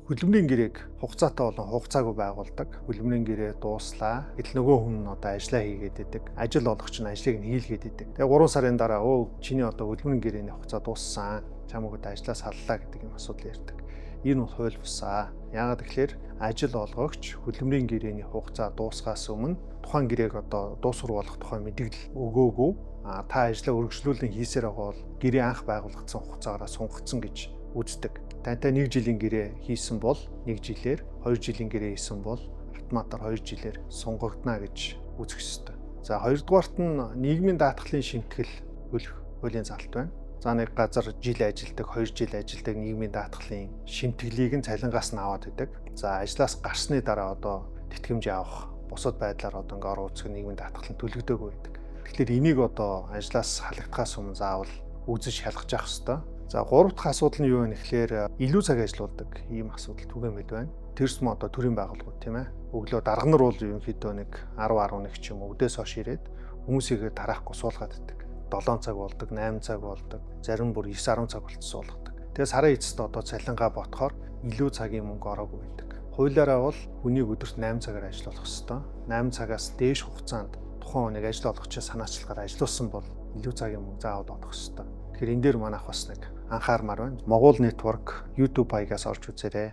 Хөдөлмөрийн гэрээг хугацаатай болон хугацаагүй байгуулдаг. Хөдөлмөрийн гэрээ дууслаа. Гэтэл нөгөө хүн одоо ажиллаа хийгээд идэг. Ажил олгогч нь ажлыг нь хийлгээд идэг. Тэгээ 3 сарын дараа чиний одоо хөдөлмөрийн гэрээний хугацаа дууссан. Чамайг ажлаа саллаа гэдэг юм асуудал ярьдаг. Энэ бол хууль бусаа. Яагаад гэвэл ажил олгогч хөдөлмөрийн гэрээний хугацаа дуусгаас өмнө тухайн гэрээг одоо дуусвар болгох тухай мэдээлэл өгөөгүй. Та ажлаа үргэлжлүүлэн хийсээр байгаа бол гэрээ анх байгуулагдсан хугацаагаараа сунгагдсан гэж үздэг. Тантай 1 жилийн гэрээ хийсэн бол 1 жилээр, 2 жилийн гэрээ хийсэн бол автоматар 2 жилээр сунгагдана гэж үзэх ёстой. За хоёрдугаарт нь нийгмийн даатгалын шимтгэл хөлөх хуулийн залт байна. За нэг газар жил ажилдаг, 2 жил ажилдаг нийгмийн даатгалын шимтгэлийг нь цалингаас нь аваад идэг. За ажлаас гарсны дараа одоо тэтгэмж авах, бусад байдлаар одоо ингээ орон үүсгэн нийгмийн даатгал нь төлөгдөөгүй байдаг. Тэгэхээр энийг одоо ажлаас халагдахаас өмнө заавал үзэж шалгаж явах ёстой. За 3 дахь асуудал нь юу вэ гэхээр илүү цаг ажиллаулдаг ийм асуудал түгээмэл байна. Тэрс мөн одоо төрийн байгууллагууд тийм ээ. Өглөө дарга нар бол ерөнхийдөө нэг 10-11 ч юм уу өдөөс хойш ирээд хүмүүсийг тараахгүй суулгаад иддэг. 7 цаг болдог, 8 цаг болдог, зарим бүр 9-10 цаг болцсон болгодог. Тэгээ сарын эцэст одоо цалингаа ботхоор илүү цагийн мөнгө ороогүй байдаг. Хуулиараа бол хүнийг өдөрт 8 цагаар ажиллуулах ёстой. 8 цагаас дээш хугацаанд тухайн хүнийг ажил олгогчдод санаачлагаар ажиллуулсан бол илүү цагийн мөнгө заавал олох ёстой. Тэгэхээр энэ дээр манайх бас нэг анхаармаар байна. Могул Network YouTube хаягаас орж үзээрэй.